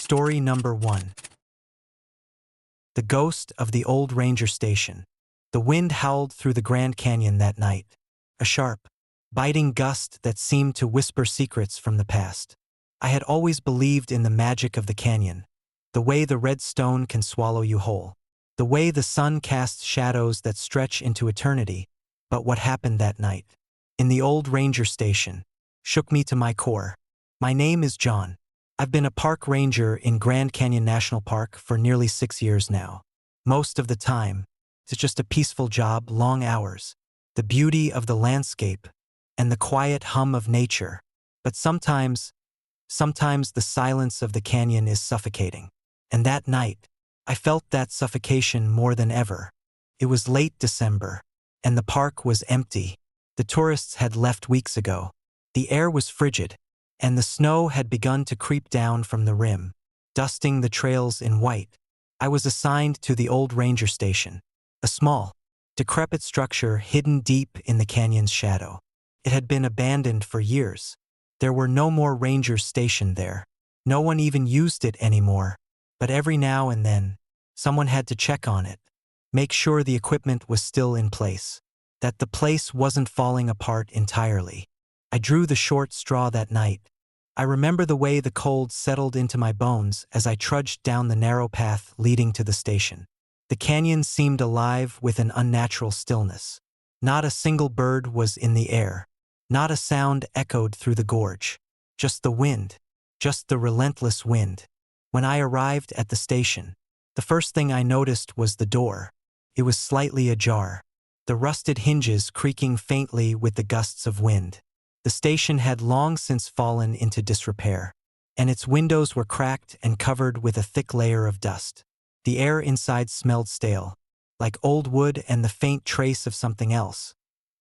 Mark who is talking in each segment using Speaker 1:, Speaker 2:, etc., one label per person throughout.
Speaker 1: Story number 1. The Ghost of the Old Ranger Station. The wind howled through the Grand Canyon that night, a sharp, biting gust that seemed to whisper secrets from the past. I had always believed in the magic of the canyon, the way the red stone can swallow you whole, the way the sun casts shadows that stretch into eternity. But what happened that night, in the old ranger station, shook me to my core. My name is John. I've been a park ranger in Grand Canyon National Park for nearly 6 years now. Most of the time, it's just a peaceful job, long hours, the beauty of the landscape, and the quiet hum of nature. But sometimes the silence of the canyon is suffocating. And that night, I felt that suffocation more than ever. It was late December, and the park was empty. The tourists had left weeks ago. The air was frigid, and the snow had begun to creep down from the rim, dusting the trails in white. I was assigned to the old ranger station, a small, decrepit structure hidden deep in the canyon's shadow. It had been abandoned for years. There were no more rangers stationed there. No one even used it anymore. But every now and then, someone had to check on it, make sure the equipment was still in place, that the place wasn't falling apart entirely. I drew the short straw that night. I remember the way the cold settled into my bones as I trudged down the narrow path leading to the station. The canyon seemed alive with an unnatural stillness. Not a single bird was in the air. Not a sound echoed through the gorge. Just the wind. Just the relentless wind. When I arrived at the station, the first thing I noticed was the door. It was slightly ajar, the rusted hinges creaking faintly with the gusts of wind. The station had long since fallen into disrepair, and its windows were cracked and covered with a thick layer of dust. The air inside smelled stale, like old wood and the faint trace of something else,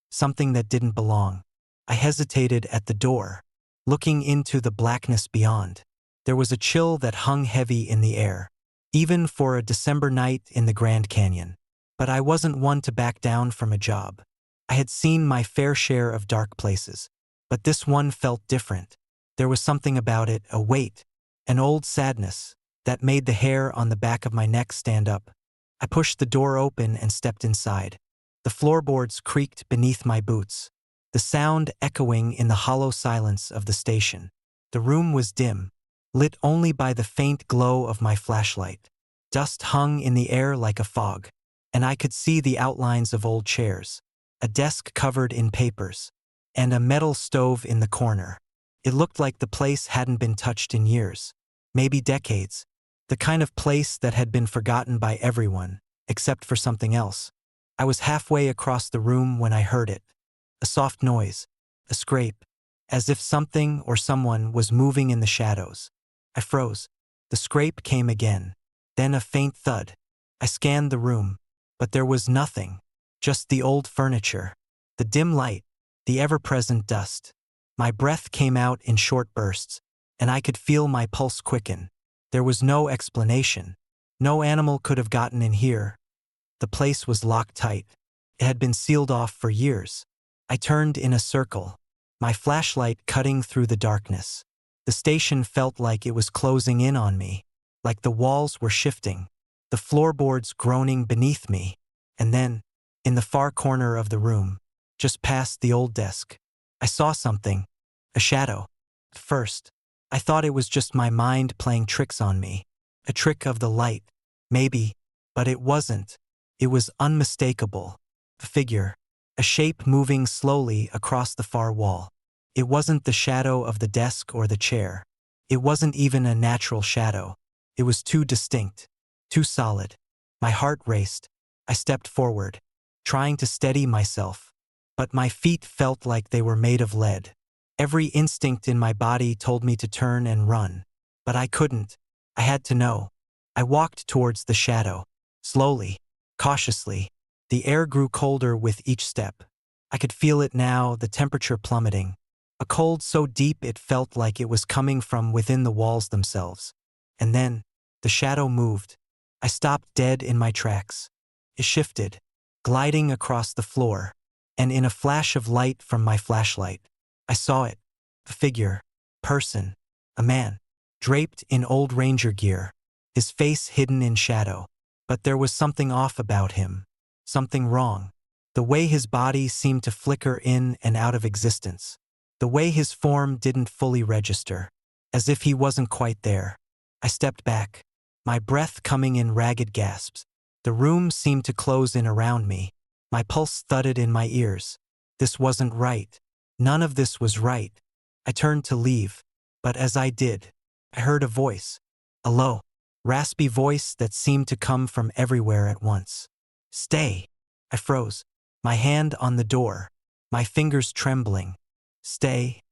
Speaker 1: something that didn't belong. I hesitated at the door, looking into the blackness beyond. There was a chill that hung heavy in the air, even for a December night in the Grand Canyon. But I wasn't one to back down from a job. I had seen my fair share of dark places. But this one felt different. There was something about it, a weight, an old sadness, that made the hair on the back of my neck stand up. I pushed the door open and stepped inside. The floorboards creaked beneath my boots, the sound echoing in the hollow silence of the station. The room was dim, lit only by the faint glow of my flashlight. Dust hung in the air like a fog, and I could see the outlines of old chairs, a desk covered in papers, and a metal stove in the corner. It looked like the place hadn't been touched in years, maybe decades, the kind of place that had been forgotten by everyone, except for something else. I was halfway across the room when I heard it. A soft noise, a scrape, as if something or someone was moving in the shadows. I froze. The scrape came again, then a faint thud. I scanned the room, but there was nothing, just the old furniture, the dim light, the ever-present dust. My breath came out in short bursts, and I could feel my pulse quicken. There was no explanation. No animal could have gotten in here. The place was locked tight. It had been sealed off for years. I turned in a circle, my flashlight cutting through the darkness. The station felt like it was closing in on me, like the walls were shifting, the floorboards groaning beneath me. And then, in the far corner of the room, just past the old desk, I saw something, a shadow. At first, I thought it was just my mind playing tricks on me, a trick of the light, maybe, but it wasn't. It was unmistakable. A figure, a shape moving slowly across the far wall. It wasn't the shadow of the desk or the chair. It wasn't even a natural shadow. It was too distinct, too solid. My heart raced. I stepped forward, trying to steady myself. But my feet felt like they were made of lead. Every instinct in my body told me to turn and run. But I couldn't. I had to know. I walked towards the shadow, slowly, cautiously. The air grew colder with each step. I could feel it now, the temperature plummeting. A cold so deep it felt like it was coming from within the walls themselves. And then, the shadow moved. I stopped dead in my tracks. It shifted, gliding across the floor. And in a flash of light from my flashlight, I saw it. A figure, person, a man. draped in old ranger gear, his face hidden in shadow. But there was something off about him, something wrong. The way his body seemed to flicker in and out of existence. The way his form didn't fully register, as if he wasn't quite there. I stepped back, my breath coming in ragged gasps. The room seemed to close in around me. My pulse thudded in my ears. This wasn't right. None of this was right. I turned to leave, but as I did, I heard a voice. A low, raspy voice that seemed to come from everywhere at once. "Stay." I froze, my hand on the door, my fingers trembling. "Stay."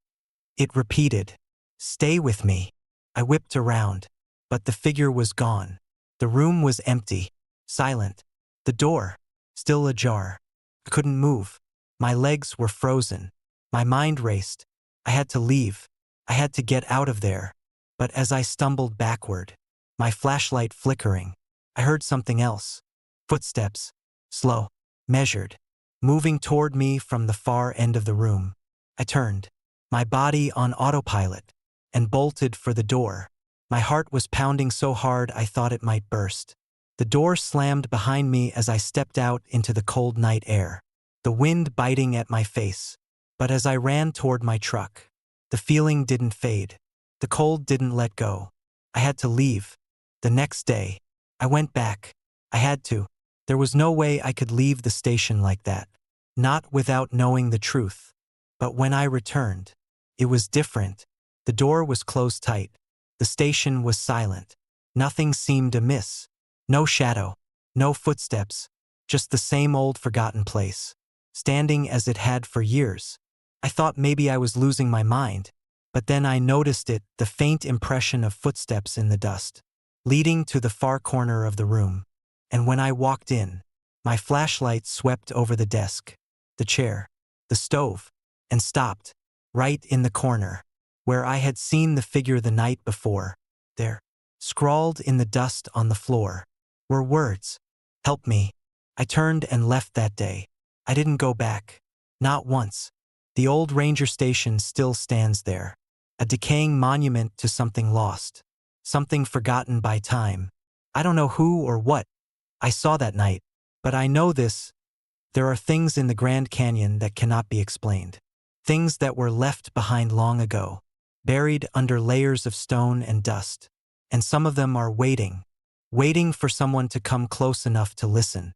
Speaker 1: It repeated. "Stay with me." I whipped around, but the figure was gone. The room was empty, silent. The door, still ajar. I couldn't move. My legs were frozen. My mind raced. I had to leave. I had to get out of there. But as I stumbled backward, my flashlight flickering, I heard something else. Footsteps, slow, measured, moving toward me from the far end of the room. I turned, my body on autopilot, and bolted for the door. My heart was pounding so hard I thought it might burst. The door slammed behind me as I stepped out into the cold night air, the wind biting at my face. But as I ran toward my truck, the feeling didn't fade. The cold didn't let go. I had to leave. The next day, I went back. I had to. There was no way I could leave the station like that. Not without knowing the truth. But when I returned, it was different. The door was closed tight. The station was silent. Nothing seemed amiss. No shadow. No footsteps. Just the same old forgotten place, standing as it had for years. I thought maybe I was losing my mind. But then I noticed it, the faint impression of footsteps in the dust, leading to the far corner of the room. And when I walked in, my flashlight swept over the desk, the chair, the stove, and stopped, right in the corner, where I had seen the figure the night before. There, scrawled in the dust on the floor, were words. "Help me." I turned and left that day. I didn't go back. Not once. The old ranger station still stands there. A decaying monument to something lost, something forgotten by time. I don't know who or what I saw that night, but I know this: there are things in the Grand Canyon that cannot be explained. Things that were left behind long ago, buried under layers of stone and dust. And some of them are waiting for someone to come close enough to listen.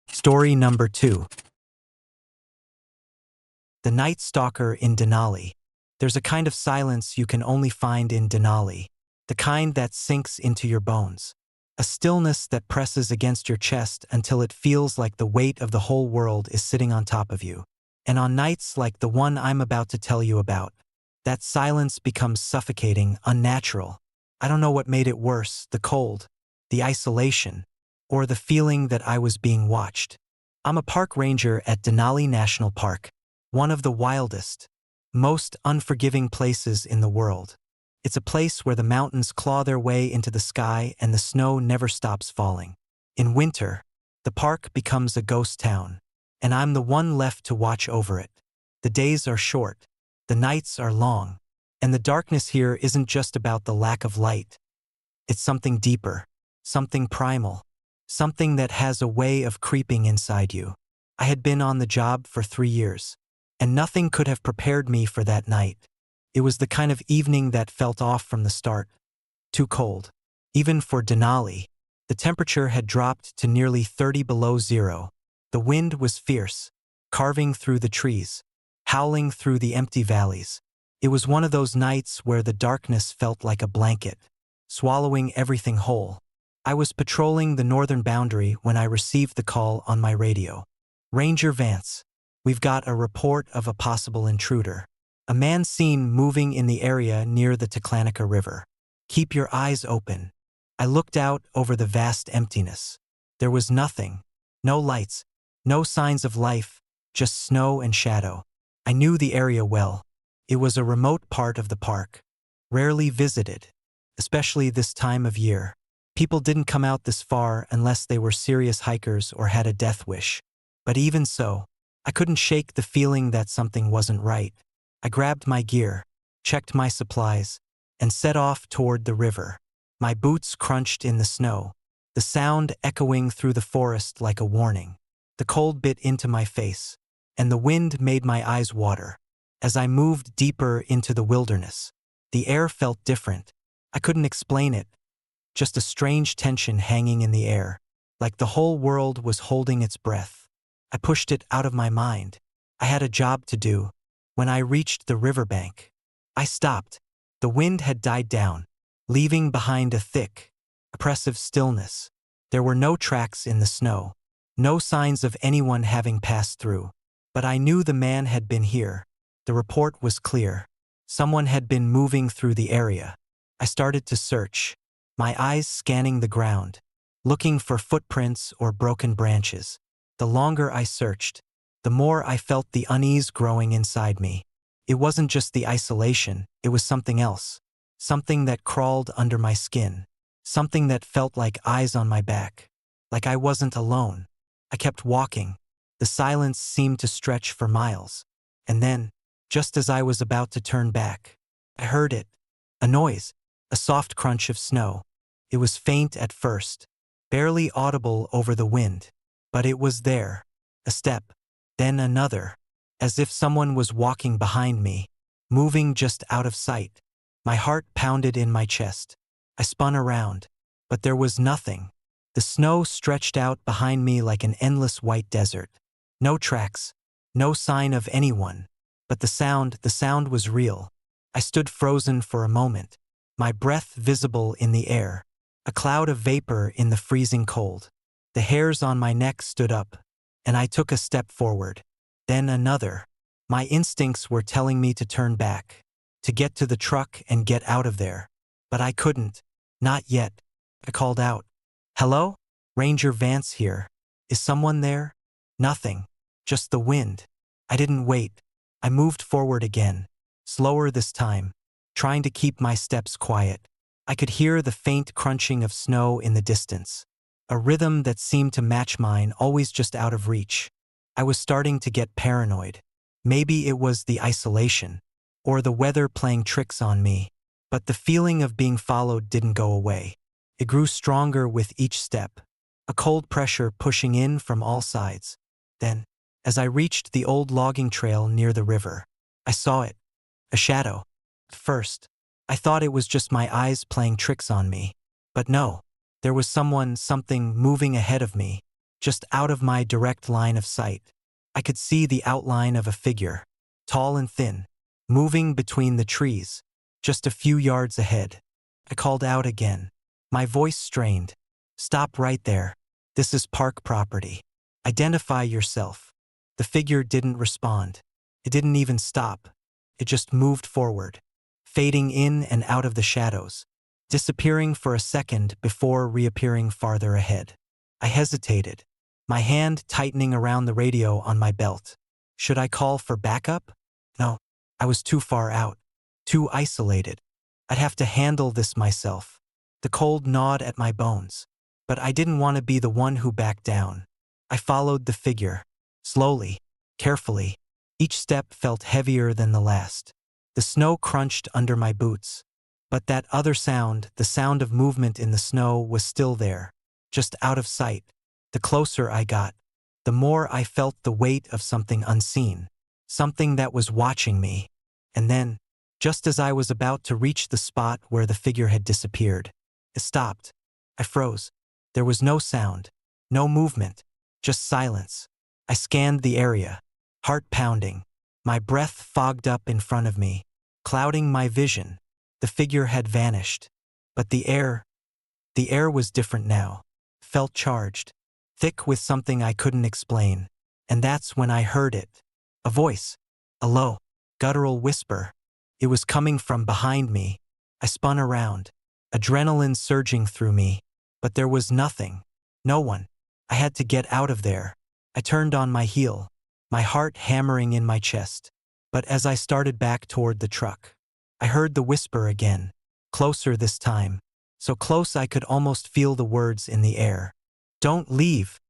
Speaker 1: Story number 2. The Night Stalker in Denali. There's a kind of silence you can only find in Denali, the kind that sinks into your bones. A stillness that presses against your chest until it feels like the weight of the whole world is sitting on top of you. And on nights like the one I'm about to tell you about, that silence becomes suffocating, unnatural. I don't know what made it worse, the cold, the isolation, or the feeling that I was being watched. I'm a park ranger at Denali National Park, one of the wildest, most unforgiving places in the world. It's a place where the mountains claw their way into the sky and the snow never stops falling. In winter, the park becomes a ghost town, and I'm the one left to watch over it. The days are short, the nights are long, and the darkness here isn't just about the lack of light. It's something deeper, something primal, something that has a way of creeping inside you. I had been on the job for 3 years, and nothing could have prepared me for that night. It was the kind of evening that felt off from the start. Too cold. Even for Denali, the temperature had dropped to nearly 30 below zero. The wind was fierce, carving through the trees, howling through the empty valleys. It was one of those nights where the darkness felt like a blanket, swallowing everything whole. I was patrolling the northern boundary when I received the call on my radio. "Ranger Vance, we've got a report of a possible intruder. A man seen moving in the area near the Teclanica River. Keep your eyes open." I looked out over the vast emptiness. There was nothing. No lights. No signs of life. Just snow and shadow. I knew the area well. It was a remote part of the park, rarely visited, especially this time of year. People didn't come out this far unless they were serious hikers or had a death wish. But even so, I couldn't shake the feeling that something wasn't right. I grabbed my gear, checked my supplies, and set off toward the river. My boots crunched in the snow, the sound echoing through the forest like a warning. The cold bit into my face, and the wind made my eyes water. As I moved deeper into the wilderness, the air felt different. I couldn't explain it, just a strange tension hanging in the air, like the whole world was holding its breath. I pushed it out of my mind. I had a job to do. When I reached the riverbank, I stopped. The wind had died down, leaving behind a thick, oppressive stillness. There were no tracks in the snow, no signs of anyone having passed through. But I knew the man had been here. The report was clear. Someone had been moving through the area. I started to search, my eyes scanning the ground, looking for footprints or broken branches. The longer I searched, the more I felt the unease growing inside me. It wasn't just the isolation, it was something else. Something that crawled under my skin. Something that felt like eyes on my back. Like I wasn't alone. I kept walking. The silence seemed to stretch for miles. And then, just as I was about to turn back, I heard it. A noise. A soft crunch of snow. It was faint at first, barely audible over the wind. But it was there. A step. Then another. As if someone was walking behind me, moving just out of sight. My heart pounded in my chest. I spun around, but there was nothing. The snow stretched out behind me like an endless white desert. No tracks, no sign of anyone. But the sound was real. I stood frozen for a moment, my breath visible in the air, a cloud of vapor in the freezing cold. The hairs on my neck stood up, and I took a step forward. Then another. My instincts were telling me to turn back, to get to the truck and get out of there. But I couldn't. Not yet. I called out. "Hello? Ranger Vance here. Is someone there?" Nothing. Just the wind. I didn't wait. I moved forward again, slower this time, trying to keep my steps quiet. I could hear the faint crunching of snow in the distance, a rhythm that seemed to match mine, always just out of reach. I was starting to get paranoid. Maybe it was the isolation, or the weather playing tricks on me. But the feeling of being followed didn't go away. It grew stronger with each step, a cold pressure pushing in from all sides. Then, as I reached the old logging trail near the river, I saw it. A shadow. At first, I thought it was just my eyes playing tricks on me. But no, there was something moving ahead of me, just out of my direct line of sight. I could see the outline of a figure, tall and thin, moving between the trees, just a few yards ahead. I called out again, my voice strained. "Stop right there. This is park property. Identify yourself." The figure didn't respond. It didn't even stop. It just moved forward, fading in and out of the shadows, disappearing for a second before reappearing farther ahead. I hesitated, my hand tightening around the radio on my belt. Should I call for backup? No, I was too far out, too isolated. I'd have to handle this myself. The cold gnawed at my bones, but I didn't want to be the one who backed down. I followed the figure, slowly, carefully. Each step felt heavier than the last. The snow crunched under my boots. But that other sound, the sound of movement in the snow, was still there, just out of sight. The closer I got, the more I felt the weight of something unseen, something that was watching me. And then, just as I was about to reach the spot where the figure had disappeared, it stopped. I froze. There was no sound, no movement, just silence. I scanned the area, heart pounding, my breath fogged up in front of me, clouding my vision. The figure had vanished. But the air was different now, felt charged, thick with something I couldn't explain. And that's when I heard it. A voice, a low, guttural whisper. It was coming from behind me. I spun around, adrenaline surging through me. But there was nothing, no one. I had to get out of there. I turned on my heel, my heart hammering in my chest. But as I started back toward the truck, I heard the whisper again, closer this time, so close I could almost feel the words in the air. "Don't leave."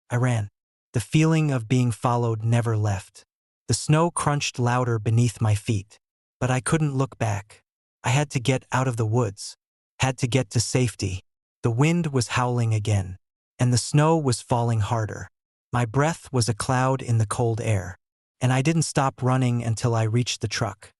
Speaker 1: I ran. The feeling of being followed never left. The snow crunched louder beneath my feet. but I couldn't look back. I had to get out of the woods, had to get to safety. The wind was howling again, and the snow was falling harder. My breath was a cloud in the cold air, and I didn't stop running until I reached the truck.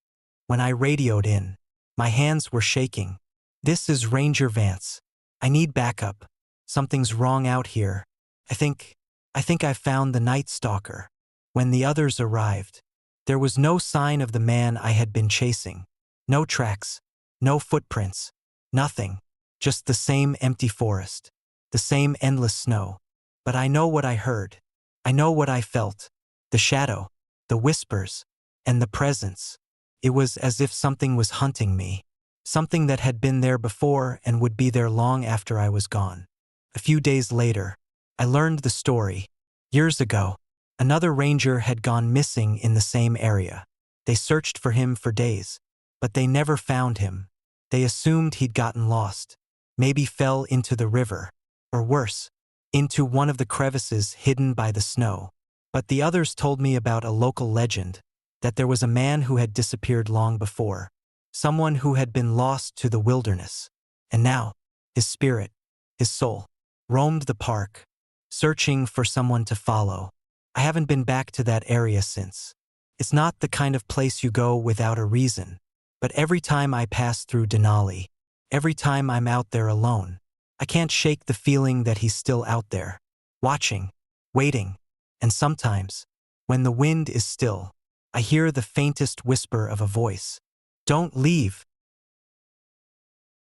Speaker 1: When I radioed in, my hands were shaking. "This is Ranger Vance. I need backup. Something's wrong out here. I think I found the Night Stalker." When the others arrived, there was no sign of the man I had been chasing. No tracks, no footprints, nothing. Just the same empty forest, the same endless snow. But I know what I heard. I know what I felt. The shadow, the whispers, and the presence. It was as if something was hunting me. Something that had been there before and would be there long after I was gone. A few days later, I learned the story. Years ago, another ranger had gone missing in the same area. They searched for him for days, but they never found him. They assumed he'd gotten lost, maybe fell into the river, or worse, into one of the crevices hidden by the snow. But the others told me about a local legend, that there was a man who had disappeared long before, someone who had been lost to the wilderness. And now, his spirit, his soul, roamed the park, searching for someone to follow. I haven't been back to that area since. It's not the kind of place you go without a reason, but every time I pass through Denali, every time I'm out there alone, I can't shake the feeling that he's still out there, watching, waiting, and sometimes, when the wind is still, I hear the faintest whisper of a voice. "Don't leave."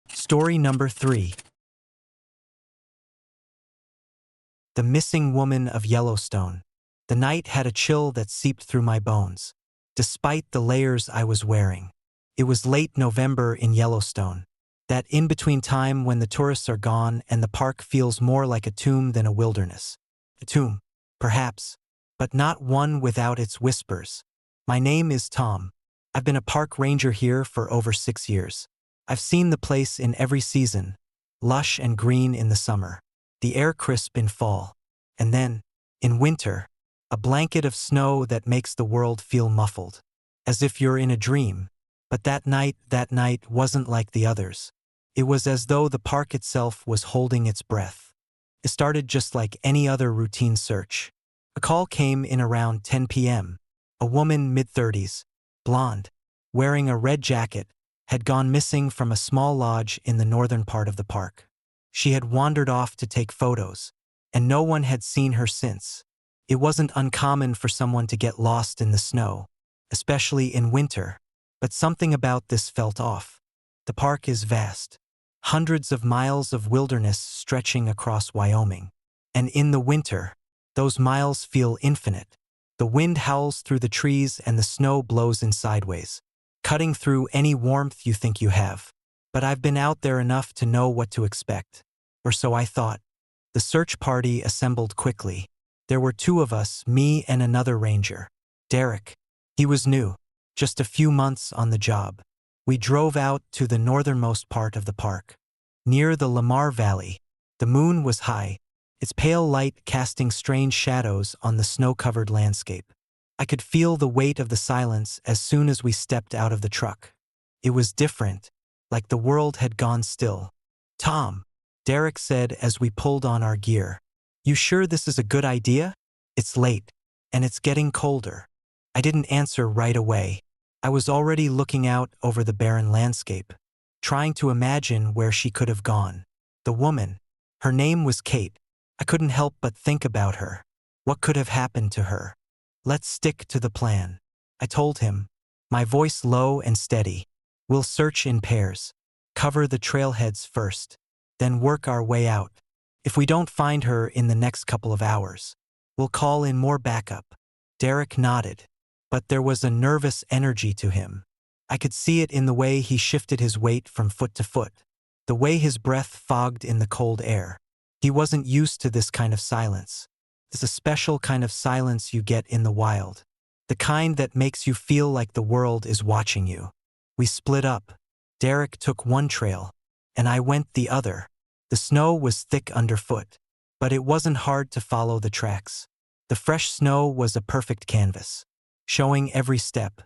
Speaker 1: Story number 3. The Missing Woman of Yellowstone. The night had a chill that seeped through my bones, despite the layers I was wearing. It was late November in Yellowstone, that in-between time when the tourists are gone and the park feels more like a tomb than a wilderness. A tomb, perhaps, but not one without its whispers. My name is Tom. I've been a park ranger here for over 6 years. I've seen the place in every season, lush and green in the summer, the air crisp in fall, and then, in winter, a blanket of snow that makes the world feel muffled, as if you're in a dream. But that night wasn't like the others. It was as though the park itself was holding its breath. It started just like any other routine search. A call came in around 10 p.m. A woman mid-30s, blonde, wearing a red jacket, had gone missing from a small lodge in the northern part of the park. She had wandered off to take photos, and no one had seen her since. It wasn't uncommon for someone to get lost in the snow, especially in winter, but something about this felt off. The park is vast, hundreds of miles of wilderness stretching across Wyoming, and in the winter, those miles feel infinite. The wind howls through the trees and the snow blows in sideways, cutting through any warmth you think you have. But I've been out there enough to know what to expect, or so I thought. The search party assembled quickly. There were 2 of us, me and another ranger, Derek. He was new, just a few months on the job. We drove out to the northernmost part of the park. Near the Lamar Valley, the moon was high, its pale light casting strange shadows on the snow-covered landscape. I could feel the weight of the silence as soon as we stepped out of the truck. It was different, like the world had gone still. "Tom," Derek said as we pulled on our gear, "you sure this is a good idea? It's late, and it's getting colder." I didn't answer right away. I was already looking out over the barren landscape, trying to imagine where she could have gone. The woman, her name was Kate. I couldn't help but think about her. What could have happened to her? "Let's stick to the plan," I told him, my voice low and steady. "We'll search in pairs, cover the trailheads first, then work our way out. If we don't find her in the next couple of hours, we'll call in more backup." Derek nodded, but there was a nervous energy to him. I could see it in the way he shifted his weight from foot to foot, the way his breath fogged in the cold air. He wasn't used to this kind of silence. It's a special kind of silence you get in the wild, the kind that makes you feel like the world is watching you. We split up. Derek took one trail, and I went the other. The snow was thick underfoot, but it wasn't hard to follow the tracks. The fresh snow was a perfect canvas, showing every step,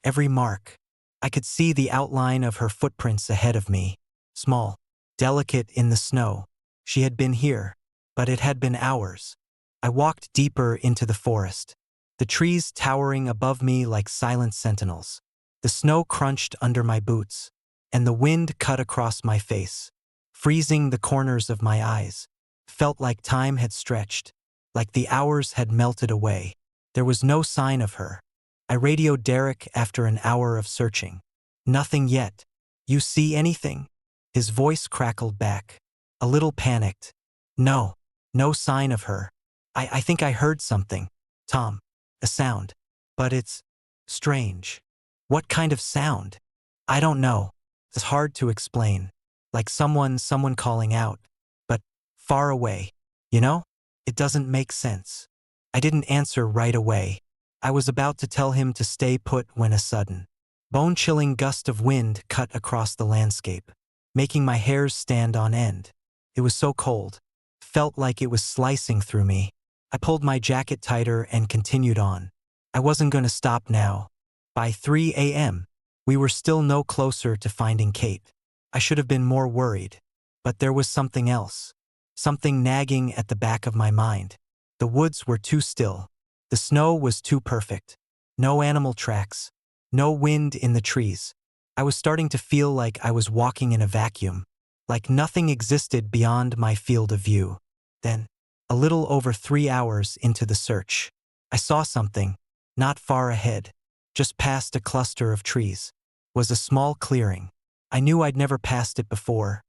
Speaker 1: every mark. I could see the outline of her footprints ahead of me. Small, delicate in the snow. She had been here, but it had been hours. I walked deeper into the forest, the trees towering above me like silent sentinels. The snow crunched under my boots, and the wind cut across my face, freezing the corners of my eyes. Felt like time had stretched, like the hours had melted away. There was no sign of her. I radioed Derek after an hour of searching. Nothing yet. You see anything? His voice crackled back, a little panicked. No, no sign of her. I think I heard something, Tom. A sound. But it's strange. What kind of sound? I don't know. It's hard to explain. Like someone calling out. But far away. You know? It doesn't make sense. I didn't answer right away. I was about to tell him to stay put when a sudden, bone-chilling gust of wind cut across the landscape, making my hairs stand on end. It was so cold. Felt like it was slicing through me. I pulled my jacket tighter and continued on. I wasn't going to stop now. By 3 a.m., we were still no closer to finding Kate. I should have been more worried. But there was something else. Something nagging at the back of my mind. The woods were too still. The snow was too perfect. No animal tracks. No wind in the trees. I was starting to feel like I was walking in a vacuum. Like nothing existed beyond my field of view. Then, a little over 3 hours into the search, I saw something, not far ahead, just past a cluster of trees, was a small clearing. I knew I'd never passed it before,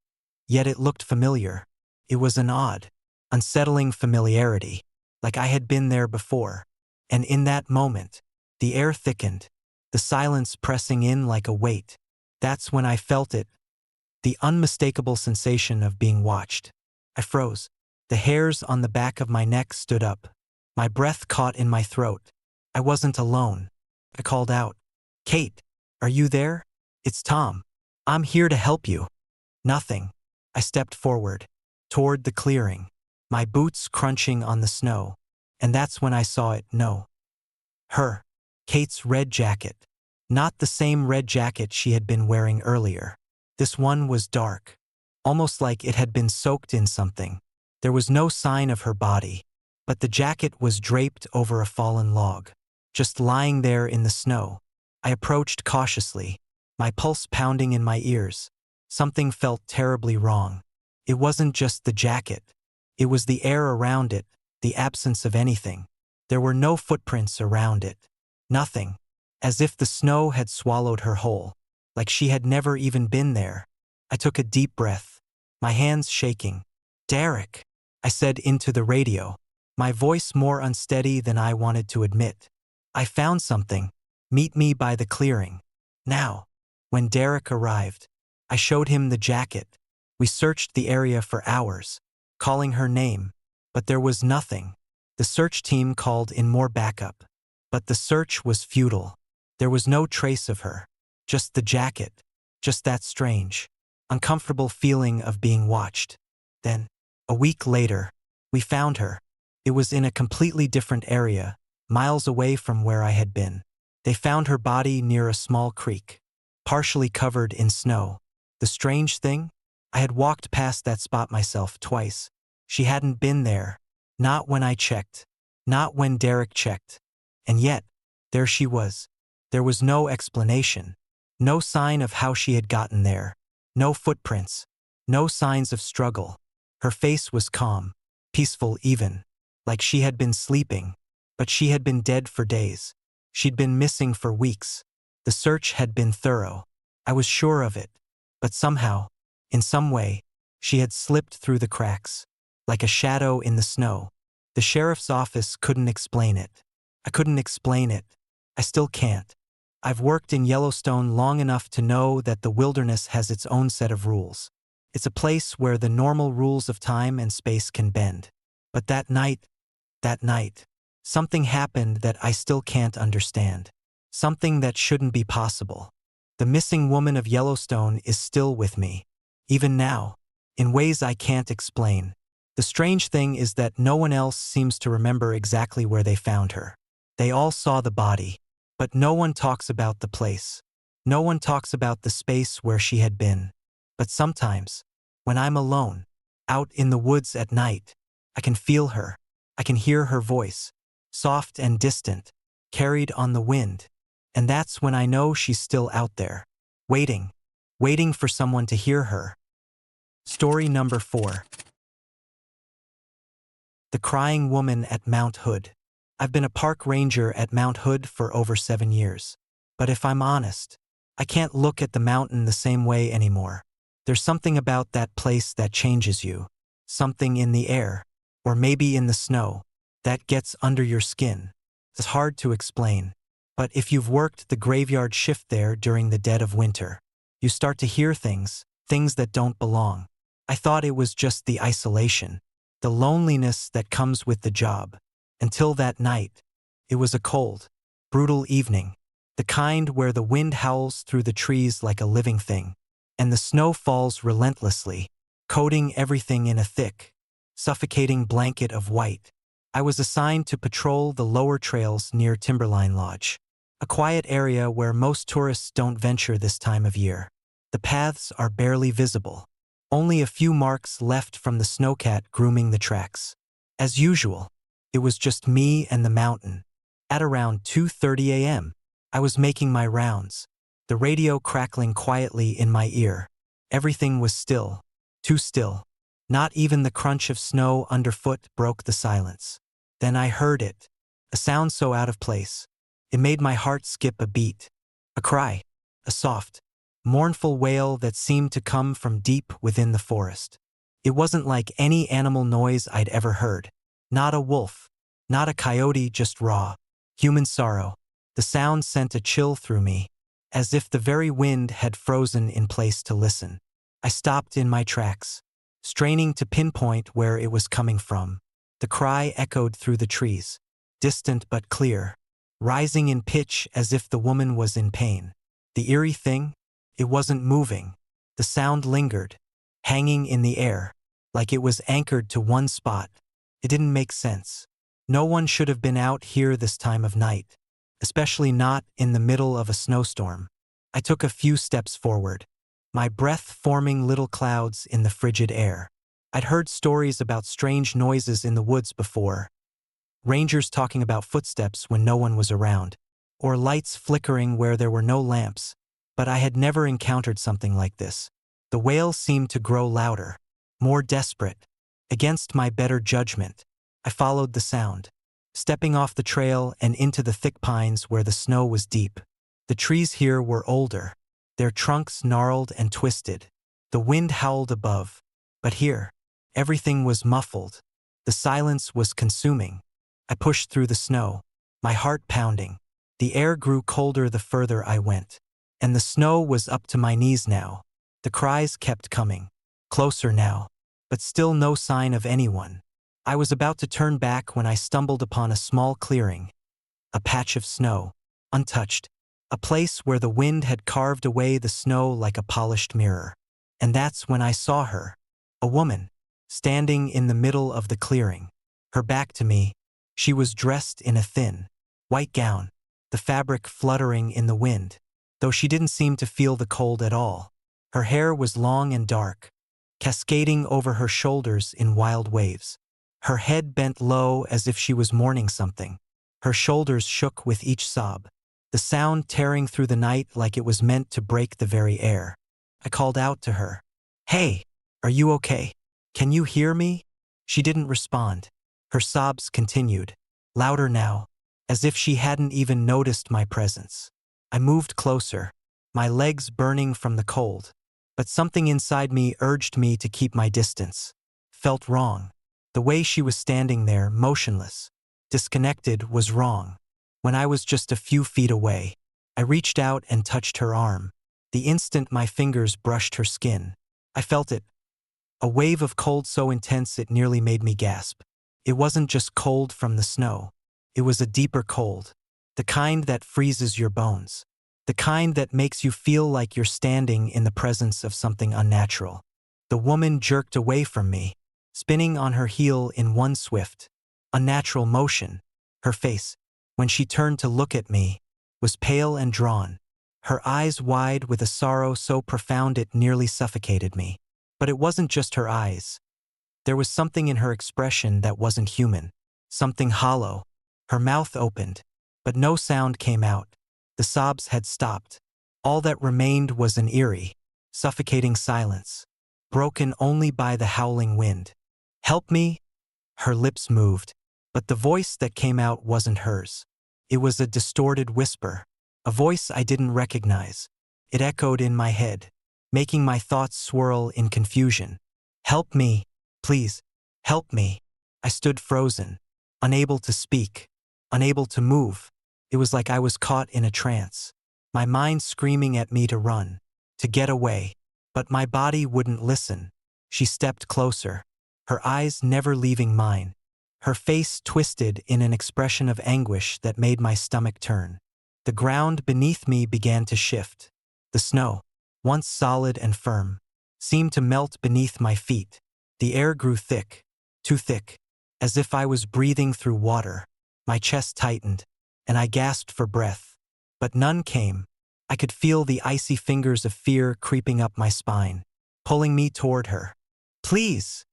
Speaker 1: yet it looked familiar. It was an odd, unsettling familiarity, like I had been there before. And in that moment, the air thickened, the silence pressing in like a weight. That's when I felt it, the unmistakable sensation of being watched. I froze. The hairs on the back of my neck stood up. My breath caught in my throat. I wasn't alone. I called out, "Kate, are you there? It's Tom. I'm here to help you." Nothing. I stepped forward, toward the clearing, my boots crunching on the snow. And that's when I saw it. No. Her. Kate's red jacket. Not the same red jacket she had been wearing earlier. This one was dark, almost like it had been soaked in something. There was no sign of her body, but the jacket was draped over a fallen log, just lying there in the snow. I approached cautiously, my pulse pounding in my ears. Something felt terribly wrong. It wasn't just the jacket. It was the air around it, the absence of anything. There were no footprints around it. Nothing. As if the snow had swallowed her whole, like she had never even been there. I took a deep breath, my hands shaking. "Derek," I said into the radio, my voice more unsteady than I wanted to admit. "I found something. Meet me by the clearing. Now." When Derek arrived, I showed him the jacket. We searched the area for hours, calling her name, but there was nothing. The search team called in more backup, but the search was futile. There was no trace of her, just the jacket, just that strange, uncomfortable feeling of being watched. Then, a week later, we found her. It was in a completely different area, miles away from where I had been. They found her body near a small creek, partially covered in snow. The strange thing? I had walked past that spot myself twice. She hadn't been there. Not when I checked. Not when Derek checked. And yet, there she was. There was no explanation. No sign of how she had gotten there. No footprints. No signs of struggle. Her face was calm, peaceful even, like she had been sleeping. But she had been dead for days. She'd been missing for weeks. The search had been thorough. I was sure of it. But somehow, in some way, she had slipped through the cracks, like a shadow in the snow. The sheriff's office couldn't explain it. I couldn't explain it. I still can't. I've worked in Yellowstone long enough to know that the wilderness has its own set of rules. It's a place where the normal rules of time and space can bend. But that night, something happened that I still can't understand. Something that shouldn't be possible. The missing woman of Yellowstone is still with me. Even now, in ways I can't explain. The strange thing is that no one else seems to remember exactly where they found her. They all saw the body, but no one talks about the place. No one talks about the space where she had been. But sometimes, when I'm alone, out in the woods at night, I can feel her. I can hear her voice, soft and distant, carried on the wind. And that's when I know she's still out there, waiting, waiting for someone to hear her. Story number 4. The Crying Woman at Mount Hood. I've been a park ranger at Mount Hood for over 7 years. But if I'm honest, I can't look at the mountain the same way anymore. There's something about that place that changes you. Something in the air, or maybe in the snow, that gets under your skin. It's hard to explain. But if you've worked the graveyard shift there during the dead of winter, you start to hear things that don't belong. I thought it was just the isolation, the loneliness that comes with the job. Until that night. It was a cold, brutal evening. The kind where the wind howls through the trees like a living thing, and the snow falls relentlessly, coating everything in a thick, suffocating blanket of white. I was assigned to patrol the lower trails near Timberline Lodge, a quiet area where most tourists don't venture this time of year. The paths are barely visible, only a few marks left from the snowcat grooming the tracks. As usual, it was just me and the mountain. At around 2:30 a.m., I was making my rounds, the radio crackling quietly in my ear. Everything was still, too still. Not even the crunch of snow underfoot broke the silence. Then I heard it, a sound so out of place. It made my heart skip a beat. A cry, a soft, mournful wail that seemed to come from deep within the forest. It wasn't like any animal noise I'd ever heard. Not a wolf, not a coyote, just raw, human sorrow. The sound sent a chill through me, as if the very wind had frozen in place to listen. I stopped in my tracks, straining to pinpoint where it was coming from. The cry echoed through the trees, distant but clear, rising in pitch as if the woman was in pain. The eerie thing? It wasn't moving. The sound lingered, hanging in the air, like it was anchored to one spot. It didn't make sense. No one should have been out here this time of night, especially not in the middle of a snowstorm. I took a few steps forward, my breath forming little clouds in the frigid air. I'd heard stories about strange noises in the woods before, rangers talking about footsteps when no one was around, or lights flickering where there were no lamps, but I had never encountered something like this. The wail seemed to grow louder, more desperate. Against my better judgment, I followed the sound, stepping off the trail and into the thick pines where the snow was deep. The trees here were older, their trunks gnarled and twisted. The wind howled above, but here, everything was muffled. The silence was consuming. I pushed through the snow, my heart pounding. The air grew colder the further I went, and the snow was up to my knees now. The cries kept coming, closer now, but still no sign of anyone. I was about to turn back when I stumbled upon a small clearing, a patch of snow, untouched, a place where the wind had carved away the snow like a polished mirror. And that's when I saw her, a woman, standing in the middle of the clearing, her back to me. She was dressed in a thin, white gown, the fabric fluttering in the wind, though she didn't seem to feel the cold at all. Her hair was long and dark, cascading over her shoulders in wild waves. Her head bent low as if she was mourning something. Her shoulders shook with each sob, the sound tearing through the night like it was meant to break the very air. I called out to her, "Hey, are you okay? Can you hear me?" She didn't respond. Her sobs continued, louder now, as if she hadn't even noticed my presence. I moved closer, my legs burning from the cold, but something inside me urged me to keep my distance. Felt wrong. The way she was standing there, motionless, disconnected, was wrong. When I was just a few feet away, I reached out and touched her arm. The instant my fingers brushed her skin, I felt it. A wave of cold so intense it nearly made me gasp. It wasn't just cold from the snow. It was a deeper cold, the kind that freezes your bones, the kind that makes you feel like you're standing in the presence of something unnatural. The woman jerked away from me, spinning on her heel in one swift, unnatural motion. Her face, when she turned to look at me, was pale and drawn. her eyes wide with a sorrow so profound it nearly suffocated me. But it wasn't just her eyes. There was something in her expression that wasn't human, something hollow. Her mouth opened, but no sound came out. The sobs had stopped. All that remained was an eerie, suffocating silence, broken only by the howling wind. "Help me?" Her lips moved, but the voice that came out wasn't hers. It was a distorted whisper, a voice I didn't recognize. It echoed in my head, making my thoughts swirl in confusion. "Help me, please, help me." I stood frozen, unable to speak, unable to move. It was like I was caught in a trance, my mind screaming at me to run, to get away. But my body wouldn't listen. She stepped closer, her eyes never leaving mine, her face twisted in an expression of anguish that made my stomach turn. The ground beneath me began to shift. The snow, once solid and firm, seemed to melt beneath my feet. The air grew thick, too thick, as if I was breathing through water. My chest tightened, and I gasped for breath. But none came. I could feel the icy fingers of fear creeping up my spine, pulling me toward her. "Please!"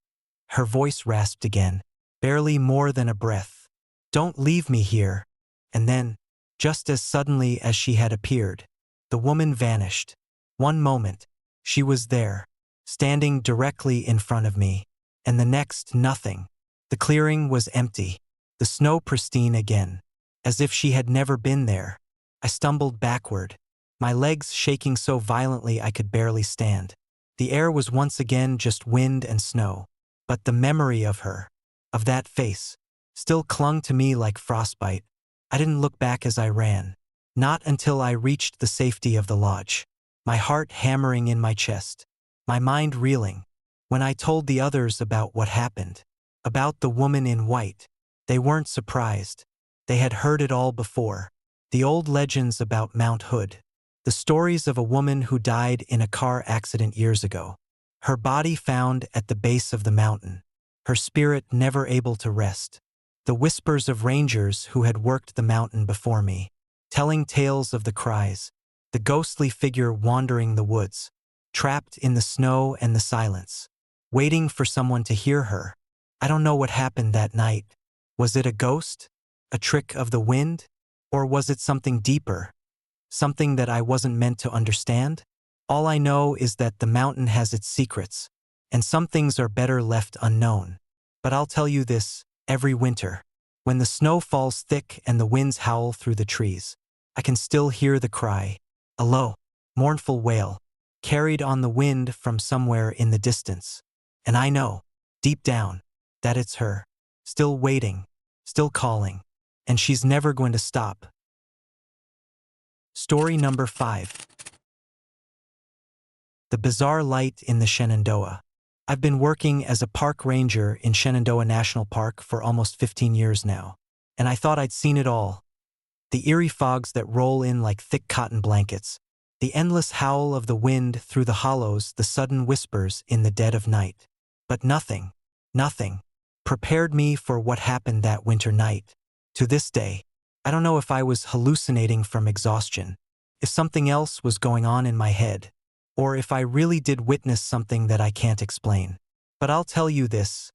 Speaker 1: Her voice rasped again, barely more than a breath. "Don't leave me here." And then, just as suddenly as she had appeared, the woman vanished. One moment, she was there, standing directly in front of me, and the next, nothing. The clearing was empty, the snow pristine again, as if she had never been there. I stumbled backward, my legs shaking so violently I could barely stand. The air was once again just wind and snow, but the memory of her, of that face, still clung to me like frostbite. I didn't look back as I ran, not until I reached the safety of the lodge, my heart hammering in my chest, my mind reeling. When I told the others about what happened, about the woman in white, they weren't surprised. They had heard it all before. The old legends about Mount Hood, the stories of a woman who died in a car accident years ago, her body found at the base of the mountain, her spirit never able to rest. The whispers of rangers who had worked the mountain before me, telling tales of the cries, the ghostly figure wandering the woods, trapped in the snow and the silence, waiting for someone to hear her. I don't know what happened that night. Was it a ghost? A trick of the wind? Or was it something deeper? Something that I wasn't meant to understand? All I know is that the mountain has its secrets, and some things are better left unknown. But I'll tell you this, every winter, when the snow falls thick and the winds howl through the trees, I can still hear the cry, a low, mournful wail, carried on the wind from somewhere in the distance. And I know, deep down, that it's her, still waiting, still calling, and she's never going to stop. Story number 5. The bizarre light in the Shenandoah. I've been working as a park ranger in Shenandoah National Park for almost 15 years now, and I thought I'd seen it all. The eerie fogs that roll in like thick cotton blankets, the endless howl of the wind through the hollows, the sudden whispers in the dead of night. But nothing prepared me for what happened that winter night. To this day, I don't know if I was hallucinating from exhaustion, if something else was going on in my head, or if I really did witness something that I can't explain. But I'll tell you this,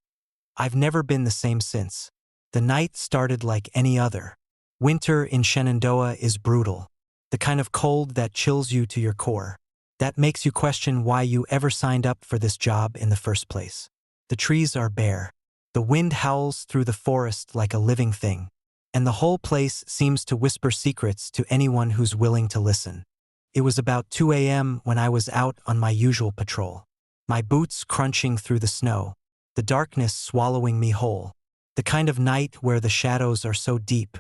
Speaker 1: I've never been the same since. The night started like any other. Winter in Shenandoah is brutal, the kind of cold that chills you to your core, that makes you question why you ever signed up for this job in the first place. The trees are bare. The wind howls through the forest like a living thing, and the whole place seems to whisper secrets to anyone who's willing to listen. It was about 2 a.m. when I was out on my usual patrol, my boots crunching through the snow, the darkness swallowing me whole, the kind of night where the shadows are so deep.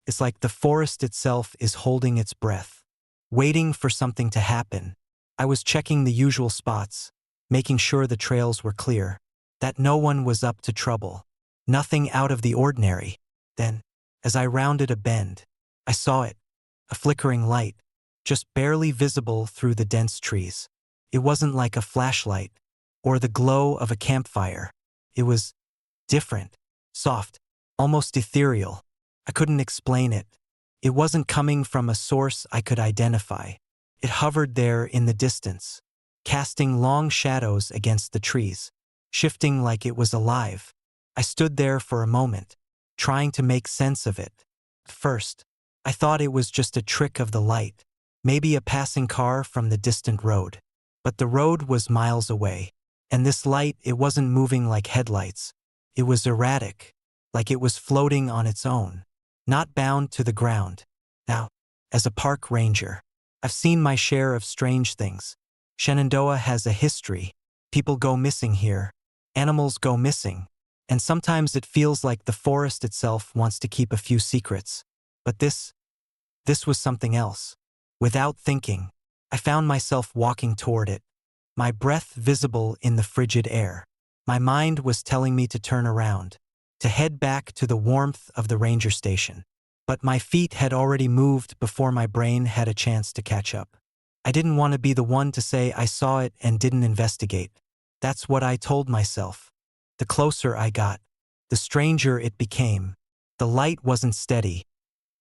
Speaker 1: It's like the forest itself is holding its breath, waiting for something to happen. I was checking the usual spots, making sure the trails were clear, that no one was up to trouble, nothing out of the ordinary. Then, as I rounded a bend, I saw it, a flickering light, just barely visible through the dense trees. It wasn't like a flashlight or the glow of a campfire. It was different, soft, almost ethereal. I couldn't explain it. It wasn't coming from a source I could identify. It hovered there in the distance, casting long shadows against the trees, shifting like it was alive. I stood there for a moment, trying to make sense of it. At first, I thought it was just a trick of the light, maybe a passing car from the distant road. But the road was miles away, and this light, it wasn't moving like headlights. It was erratic, like it was floating on its own, not bound to the ground. Now, as a park ranger, I've seen my share of strange things. Shenandoah has a history. People go missing here. Animals go missing. And sometimes it feels like the forest itself wants to keep a few secrets. But this was something else. Without thinking, I found myself walking toward it, my breath visible in the frigid air. My mind was telling me to turn around, to head back to the warmth of the ranger station. But my feet had already moved before my brain had a chance to catch up. I didn't want to be the one to say I saw it and didn't investigate. That's what I told myself. The closer I got, the stranger it became. The light wasn't steady.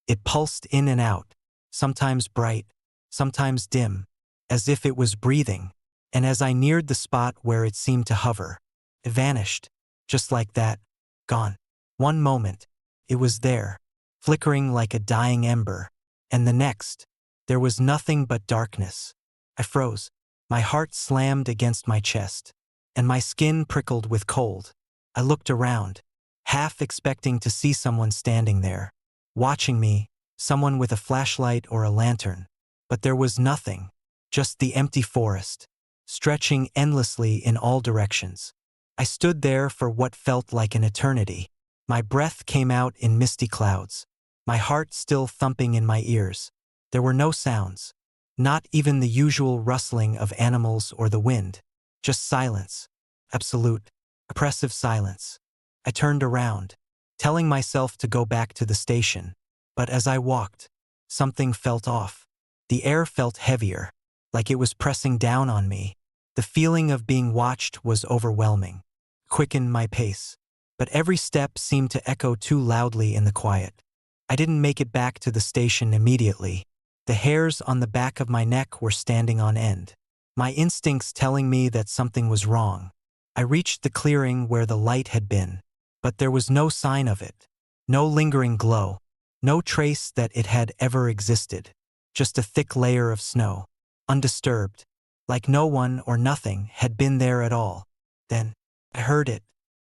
Speaker 1: It pulsed in and out, sometimes bright, sometimes dim, as if it was breathing. And as I neared the spot where it seemed to hover, it vanished, just like that, gone. One moment, it was there, flickering like a dying ember, and the next, there was nothing but darkness. I froze, my heart slammed against my chest, and my skin prickled with cold. I looked around, half expecting to see someone standing there, watching me, someone with a flashlight or a lantern. But there was nothing, just the empty forest, stretching endlessly in all directions. I stood there for what felt like an eternity. My breath came out in misty clouds, my heart still thumping in my ears. There were no sounds, not even the usual rustling of animals or the wind, just silence, absolute, oppressive silence. I turned around, telling myself to go back to the station, but as I walked, something felt off. The air felt heavier, like it was pressing down on me. The feeling of being watched was overwhelming, quickened my pace, but every step seemed to echo too loudly in the quiet. I didn't make it back to the station immediately. The hairs on the back of my neck were standing on end, my instincts telling me that something was wrong. I reached the clearing where the light had been, but there was no sign of it, no lingering glow, no trace that it had ever existed, just a thick layer of snow, undisturbed, like no one or nothing had been there at all. Then, I heard it,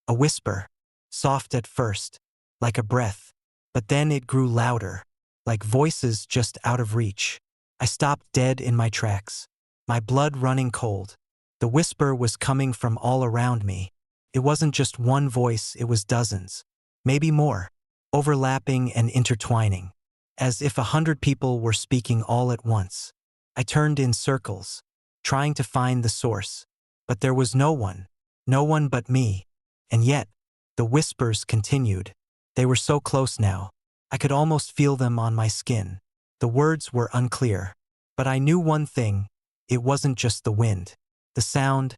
Speaker 1: a whisper, soft at first, like a breath, but then it grew louder, like voices just out of reach. I stopped dead in my tracks, my blood running cold. The whisper was coming from all around me. It wasn't just one voice, it was dozens, maybe more, overlapping and intertwining, as if 100 people were speaking all at once. I turned in circles, trying to find the source, but there was no one but me. And yet, the whispers continued. They were so close now, I could almost feel them on my skin. The words were unclear, but I knew one thing: it wasn't just the wind. The sound,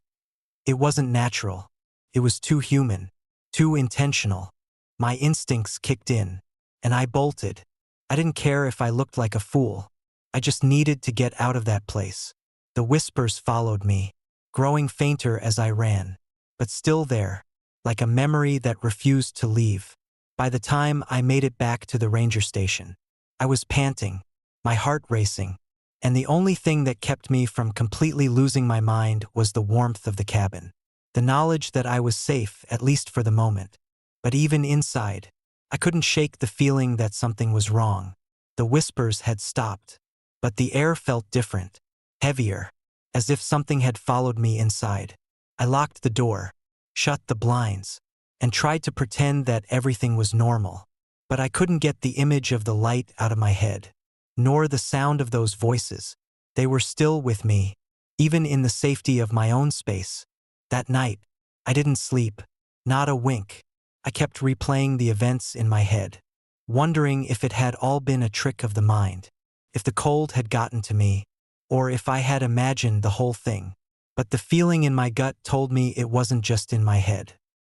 Speaker 1: it wasn't natural. It was too human, too intentional. My instincts kicked in, and I bolted. I didn't care if I looked like a fool. I just needed to get out of that place. The whispers followed me, growing fainter as I ran, but still there, like a memory that refused to leave. By the time I made it back to the ranger station, I was panting, my heart racing, and the only thing that kept me from completely losing my mind was the warmth of the cabin, the knowledge that I was safe, at least for the moment. But even inside, I couldn't shake the feeling that something was wrong. The whispers had stopped, but the air felt different, heavier, as if something had followed me inside. I locked the door, shut the blinds, and tried to pretend that everything was normal. But I couldn't get the image of the light out of my head, nor the sound of those voices. They were still with me, even in the safety of my own space. That night, I didn't sleep, not a wink. I kept replaying the events in my head, wondering if it had all been a trick of the mind, if the cold had gotten to me, or if I had imagined the whole thing. But the feeling in my gut told me it wasn't just in my head.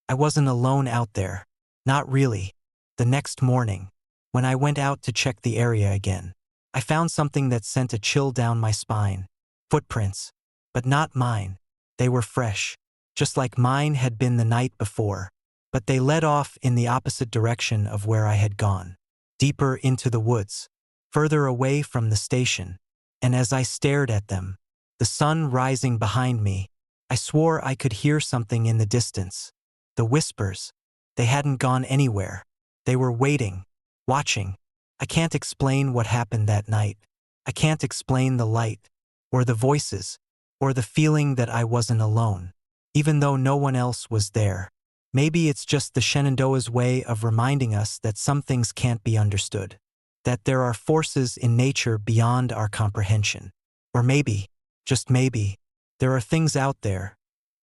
Speaker 1: I wasn't alone out there. Not really. The next morning, when I went out to check the area again, I I found something that sent a chill down my spine. Footprints. But not mine. They were fresh, just like mine had been the night before. But they led off in the opposite direction of where I had gone. Deeper into the woods. Further away from the station. And as I stared at them, the sun rising behind me, I swore I could hear something in the distance. The whispers. They hadn't gone anywhere. They were waiting, watching. I can't explain what happened that night. I can't explain the light, or the voices, or the feeling that I wasn't alone, even though no one else was there. Maybe it's just the Shenandoah's way of reminding us that some things can't be understood, that there are forces in nature beyond our comprehension. Or maybe, just maybe, there are things out there,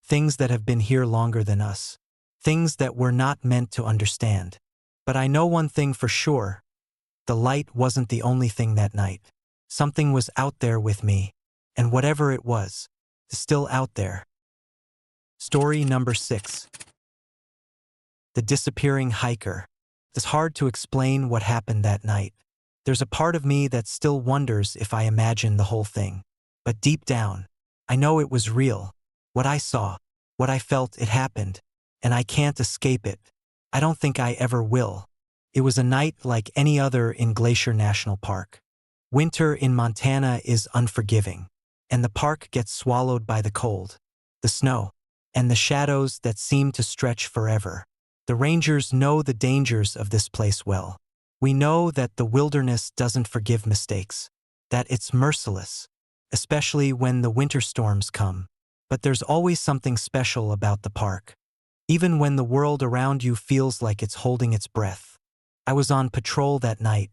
Speaker 1: things that have been here longer than us, things that we're not meant to understand. But I know one thing for sure. The light wasn't the only thing that night. Something was out there with me, and whatever it was, is still out there. Story number 6. The disappearing hiker. It's hard to explain what happened that night. There's a part of me that still wonders if I imagined the whole thing. But deep down, I know it was real. What I saw, what I felt, it happened, and I can't escape it. I don't think I ever will. It was a night like any other in Glacier National Park. Winter in Montana is unforgiving, and the park gets swallowed by the cold, the snow, and the shadows that seem to stretch forever. The rangers know the dangers of this place well. We know that the wilderness doesn't forgive mistakes, that it's merciless, especially when the winter storms come. But there's always something special about the park, even when the world around you feels like it's holding its breath. I was on patrol that night,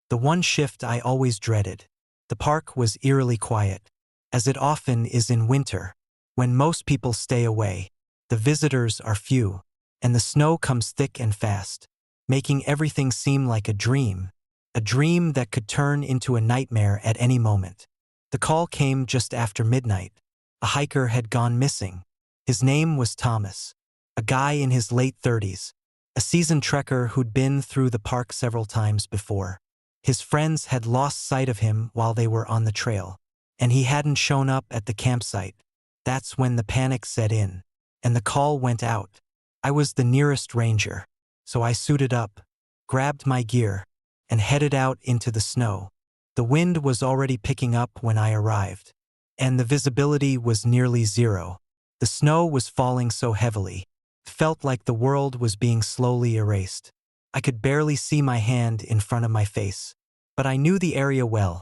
Speaker 1: the one shift I always dreaded. The park was eerily quiet, as it often is in winter, when most people stay away. The visitors are few, and the snow comes thick and fast, making everything seem like a dream that could turn into a nightmare at any moment. The call came just after midnight. A hiker had gone missing. His name was Thomas, a guy in his late 30s, a seasoned trekker who'd been through the park several times before. His friends had lost sight of him while they were on the trail, and he hadn't shown up at the campsite. That's when the panic set in, and the call went out. I was the nearest ranger, so I suited up, grabbed my gear, and headed out into the snow. The wind was already picking up when I arrived, and the visibility was nearly zero. The snow was falling so heavily, it felt like the world was being slowly erased. I could barely see my hand in front of my face, but I knew the area well.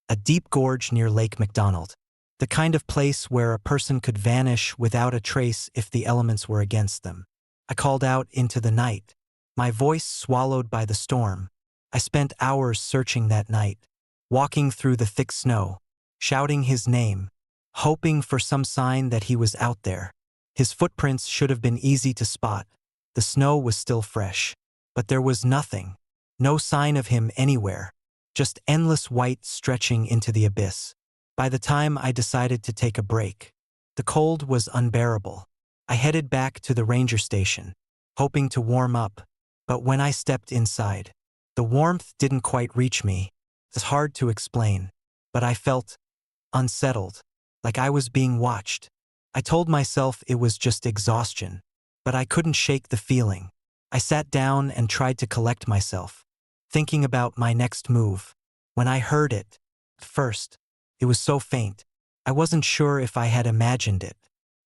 Speaker 1: A deep gorge near Lake McDonald, the kind of place where a person could vanish without a trace if the elements were against them. I called out into the night, my voice swallowed by the storm. I spent hours searching that night, walking through the thick snow, shouting his name, hoping for some sign that he was out there. His footprints should have been easy to spot. The snow was still fresh, but there was nothing, no sign of him anywhere, just endless white stretching into the abyss. By the time I decided to take a break, the cold was unbearable. I headed back to the ranger station, hoping to warm up, but when I stepped inside, the warmth didn't quite reach me. It's hard to explain, but I felt unsettled, like I was being watched. I told myself it was just exhaustion, but I couldn't shake the feeling. I sat down and tried to collect myself, thinking about my next move. When I heard it, at first, it was so faint, I wasn't sure if I had imagined it.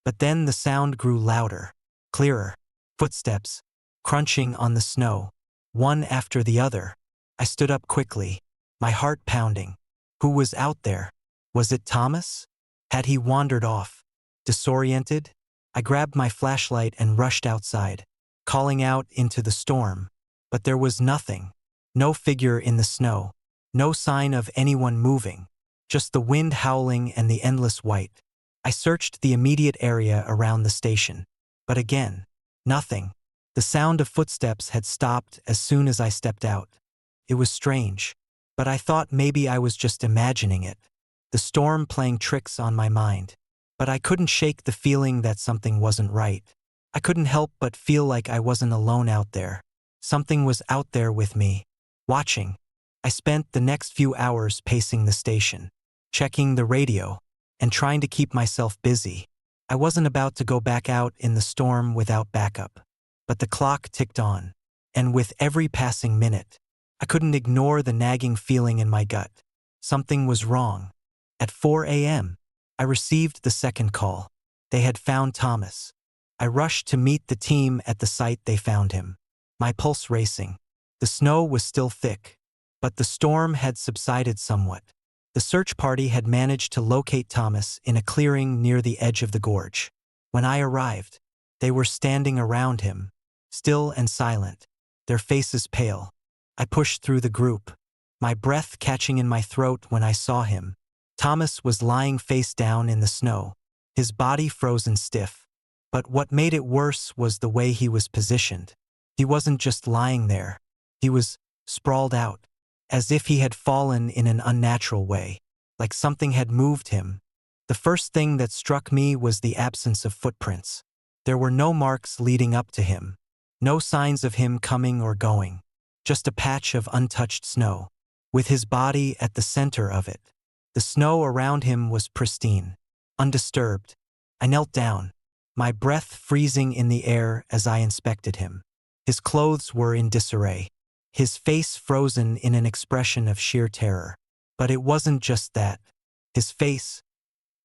Speaker 1: But then the sound grew louder, clearer. Footsteps, crunching on the snow, one after the other. I stood up quickly, my heart pounding. Who was out there? Was it Thomas? Had he wandered off? Disoriented, I grabbed my flashlight and rushed outside, calling out into the storm. But there was nothing. No figure in the snow. No sign of anyone moving. Just the wind howling and the endless white. I searched the immediate area around the station. But again, nothing. The sound of footsteps had stopped as soon as I stepped out. It was strange, but I thought maybe I was just imagining it. The storm playing tricks on my mind. But I couldn't shake the feeling that something wasn't right. I couldn't help but feel like I wasn't alone out there. Something was out there with me, watching. I spent the next few hours pacing the station, checking the radio, and trying to keep myself busy. I wasn't about to go back out in the storm without backup. But the clock ticked on, and with every passing minute, I couldn't ignore the nagging feeling in my gut. Something was wrong. At 4 a.m., I received the second call. They had found Thomas. I rushed to meet the team at the site they found him, my pulse racing. The snow was still thick, but the storm had subsided somewhat. The search party had managed to locate Thomas in a clearing near the edge of the gorge. When I arrived, they were standing around him, still and silent, their faces pale. I pushed through the group, my breath catching in my throat when I saw him. Thomas was lying face down in the snow, his body frozen stiff. But what made it worse was the way he was positioned. He wasn't just lying there. He was sprawled out, as if he had fallen in an unnatural way, like something had moved him. The first thing that struck me was the absence of footprints. There were no marks leading up to him, no signs of him coming or going, just a patch of untouched snow, with his body at the center of it. The snow around him was pristine, undisturbed. I knelt down, my breath freezing in the air as I inspected him. His clothes were in disarray, his face frozen in an expression of sheer terror. But it wasn't just that. His face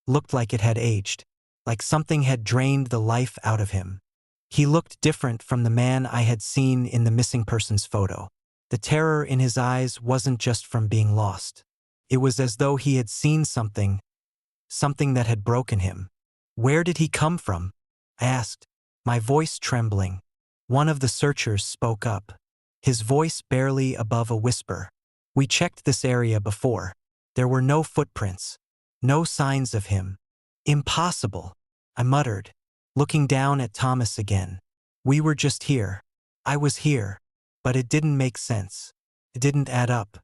Speaker 1: looked like it had aged, like something had drained the life out of him. He looked different from the man I had seen in the missing persons photo. The terror in his eyes wasn't just from being lost. It was as though he had seen something that had broken him. "Where did he come from?" I asked, my voice trembling. One of the searchers spoke up, his voice barely above a whisper. "We checked this area before. There were no footprints, no signs of him." "Impossible," I muttered, looking down at Thomas again. "We were just here. I was here." But it didn't make sense. It didn't add up.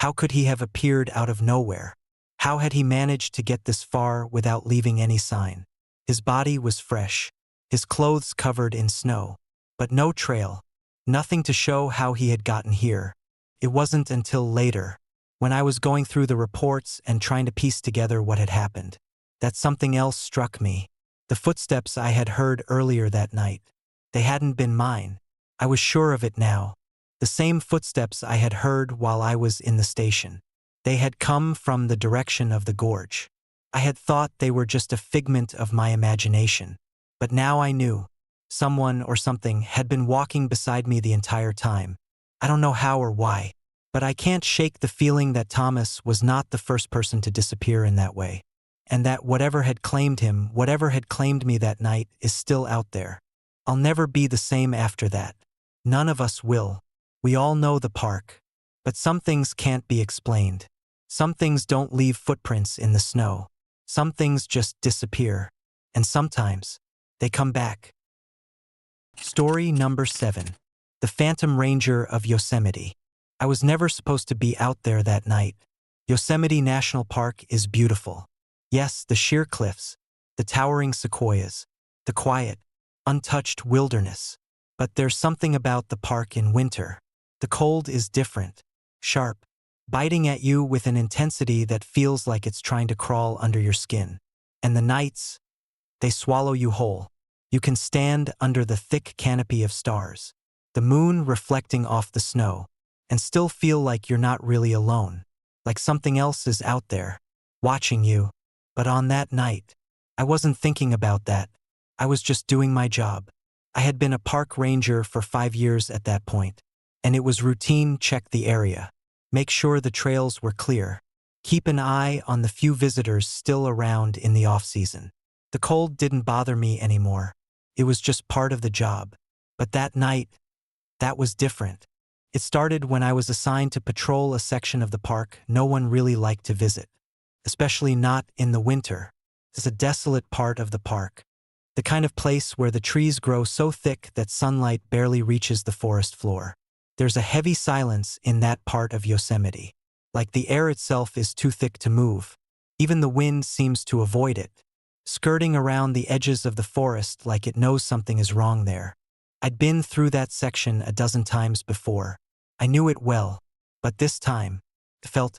Speaker 1: How could he have appeared out of nowhere? How had he managed to get this far without leaving any sign? His body was fresh, his clothes covered in snow, but no trail, nothing to show how he had gotten here. It wasn't until later, when I was going through the reports and trying to piece together what had happened, that something else struck me. The footsteps I had heard earlier that night. They hadn't been mine. I was sure of it now. The same footsteps I had heard while I was in the station. They had come from the direction of the gorge. I had thought they were just a figment of my imagination. But now I knew. Someone or something had been walking beside me the entire time. I don't know how or why, but I can't shake the feeling that Thomas was not the first person to disappear in that way. And that whatever had claimed him, whatever had claimed me that night, is still out there. I'll never be the same after that. None of us will. We all know the park. But some things can't be explained. Some things don't leave footprints in the snow. Some things just disappear. And sometimes, they come back. Story number 7. The Phantom Ranger of Yosemite. I was never supposed to be out there that night. Yosemite National Park is beautiful. Yes, the sheer cliffs, the towering sequoias, the quiet, untouched wilderness. But there's something about the park in winter. The cold is different, sharp, biting at you with an intensity that feels like it's trying to crawl under your skin. And the nights, they swallow you whole. You can stand under the thick canopy of stars, the moon reflecting off the snow, and still feel like you're not really alone, like something else is out there, watching you. But on that night, I wasn't thinking about that. I was just doing my job. I had been a park ranger for 5 years at that point, and it was routine: check the area, make sure the trails were clear, keep an eye on the few visitors still around in the off-season. The cold didn't bother me anymore. It was just part of the job. But that night, that was different. It started when I was assigned to patrol a section of the park no one really liked to visit, especially not in the winter. It's a desolate part of the park, the kind of place where the trees grow so thick that sunlight barely reaches the forest floor. There's a heavy silence in that part of Yosemite, like the air itself is too thick to move. Even the wind seems to avoid it, skirting around the edges of the forest like it knows something is wrong there. I'd been through that section a dozen times before. I knew it well. But this time, it felt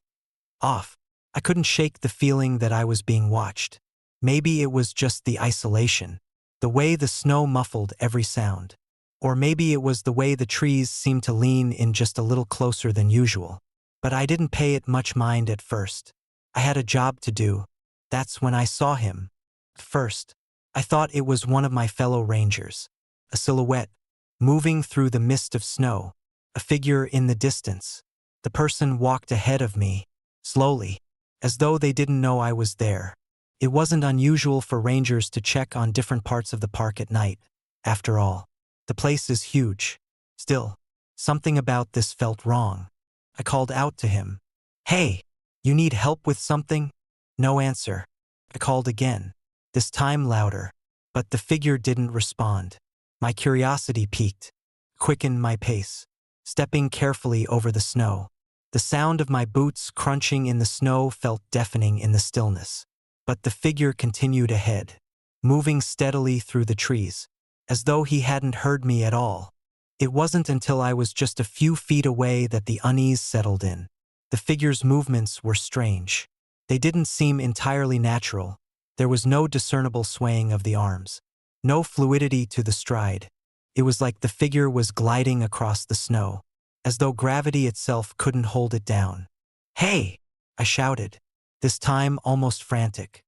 Speaker 1: off. I couldn't shake the feeling that I was being watched. Maybe it was just the isolation, the way the snow muffled every sound. Or maybe it was the way the trees seemed to lean in just a little closer than usual. But I didn't pay it much mind at first. I had a job to do. That's when I saw him. First, I thought it was one of my fellow rangers. A silhouette, moving through the mist of snow. A figure in the distance. The person walked ahead of me, slowly, as though they didn't know I was there. It wasn't unusual for rangers to check on different parts of the park at night. After all, the place is huge. Still, something about this felt wrong. I called out to him. "Hey, you need help with something?" No answer. I called again, this time louder, but the figure didn't respond. My curiosity piqued, quickened my pace, stepping carefully over the snow. The sound of my boots crunching in the snow felt deafening in the stillness. But the figure continued ahead, moving steadily through the trees, as though he hadn't heard me at all. It wasn't until I was just a few feet away that the unease settled in. The figure's movements were strange. They didn't seem entirely natural. There was no discernible swaying of the arms, no fluidity to the stride. It was like the figure was gliding across the snow, as though gravity itself couldn't hold it down. "Hey!" I shouted, this time almost frantic.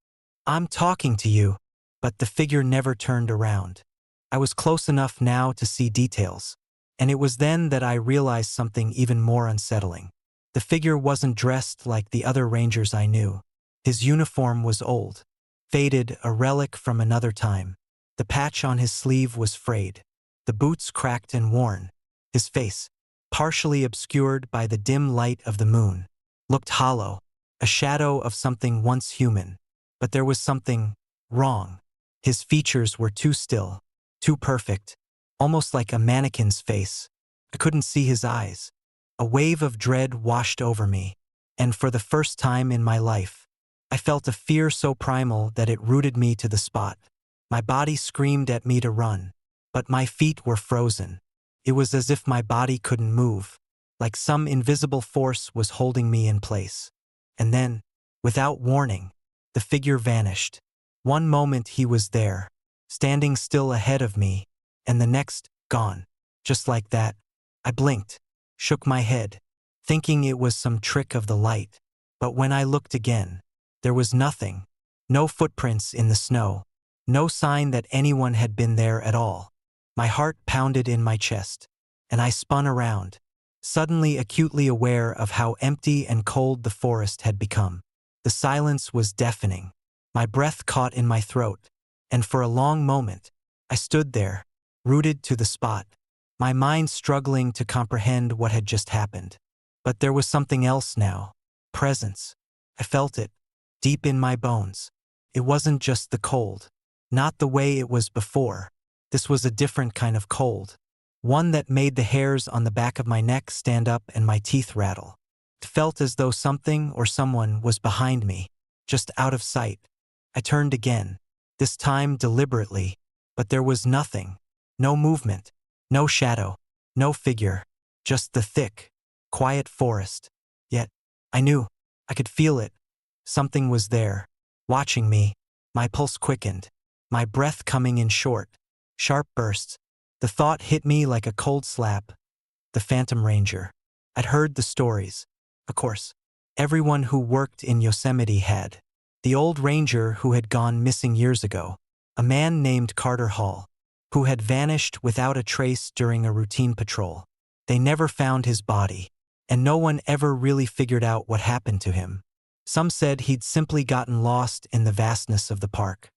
Speaker 1: "I'm talking to you." But the figure never turned around. I was close enough now to see details, and it was then that I realized something even more unsettling. The figure wasn't dressed like the other rangers I knew. His uniform was old, faded, a relic from another time. The patch on his sleeve was frayed, the boots cracked and worn. His face, partially obscured by the dim light of the moon, looked hollow, a shadow of something once human. But there was something wrong. His features were too still, too perfect, almost like a mannequin's face. I couldn't see his eyes. A wave of dread washed over me, and for the first time in my life, I felt a fear so primal that it rooted me to the spot. My body screamed at me to run, but my feet were frozen. It was as if my body couldn't move, like some invisible force was holding me in place. And then, without warning, the figure vanished. One moment he was there, standing still ahead of me, and the next, gone. Just like that. I blinked, shook my head, thinking it was some trick of the light. But when I looked again, there was nothing. No footprints in the snow. No sign that anyone had been there at all. My heart pounded in my chest, and I spun around, suddenly acutely aware of how empty and cold the forest had become. The silence was deafening. My breath caught in my throat, and for a long moment, I stood there, rooted to the spot, my mind struggling to comprehend what had just happened. But there was something else now. Presence. I felt it, deep in my bones. It wasn't just the cold. Not the way it was before. This was a different kind of cold. One that made the hairs on the back of my neck stand up and my teeth rattle. It felt as though something or someone was behind me, just out of sight. I turned again, this time deliberately, but there was nothing. No movement, no shadow, no figure, just the thick, quiet forest. Yet, I knew, I could feel it. Something was there, watching me. My pulse quickened, my breath coming in short, sharp bursts. The thought hit me like a cold slap. The Phantom Ranger. I'd heard the stories. Of course, everyone who worked in Yosemite had. The old ranger who had gone missing years ago, a man named Carter Hall, who had vanished without a trace during a routine patrol. They never found his body, and no one ever really figured out what happened to him. Some said he'd simply gotten lost in the vastness of the park.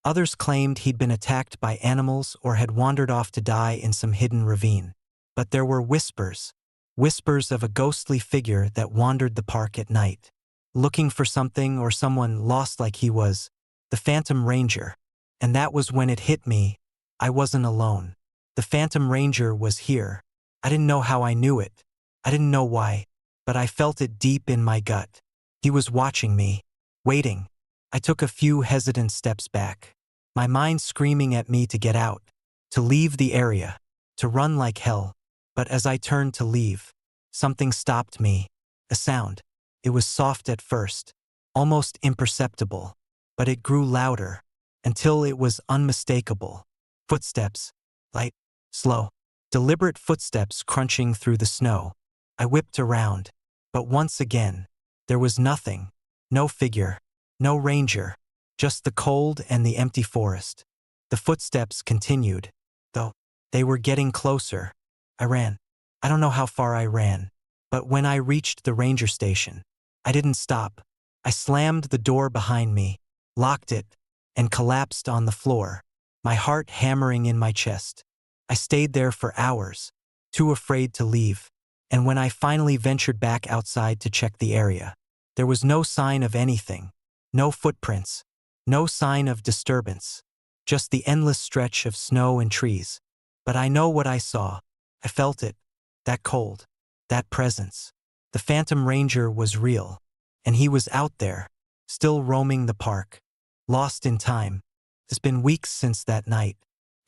Speaker 1: Others claimed he'd been attacked by animals or had wandered off to die in some hidden ravine. But there were whispers of a ghostly figure that wandered the park at night, looking for something or someone lost like he was, the Phantom Ranger. And that was when it hit me. I wasn't alone. The Phantom Ranger was here. I didn't know how I knew it. I didn't know why, but I felt it deep in my gut. He was watching me, waiting. I took a few hesitant steps back, my mind screaming at me to get out, to leave the area, to run like hell. But as I turned to leave, something stopped me. A sound. It was soft at first, almost imperceptible, but it grew louder, until it was unmistakable. Footsteps. Light. Slow. Deliberate footsteps crunching through the snow. I whipped around, but once again, there was nothing. No figure. No ranger. Just the cold and the empty forest. The footsteps continued, though. They were getting closer. I ran. I don't know how far I ran, but when I reached the ranger station, I didn't stop. I slammed the door behind me, locked it, and collapsed on the floor, my heart hammering in my chest. I stayed there for hours, too afraid to leave, and when I finally ventured back outside to check the area, there was no sign of anything, no footprints, no sign of disturbance, just the endless stretch of snow and trees. But I know what I saw. I felt it, that cold, that presence. The Phantom Ranger was real, and he was out there, still roaming the park, lost in time. It's been weeks since that night,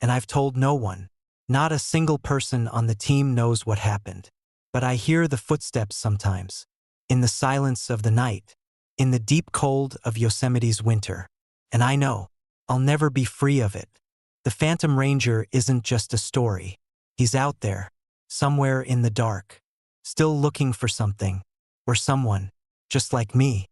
Speaker 1: and I've told no one. Not a single person on the team knows what happened. But I hear the footsteps sometimes, in the silence of the night, in the deep cold of Yosemite's winter. And I know, I'll never be free of it. The Phantom Ranger isn't just a story. He's out there, somewhere in the dark, still looking for something, or someone, just like me.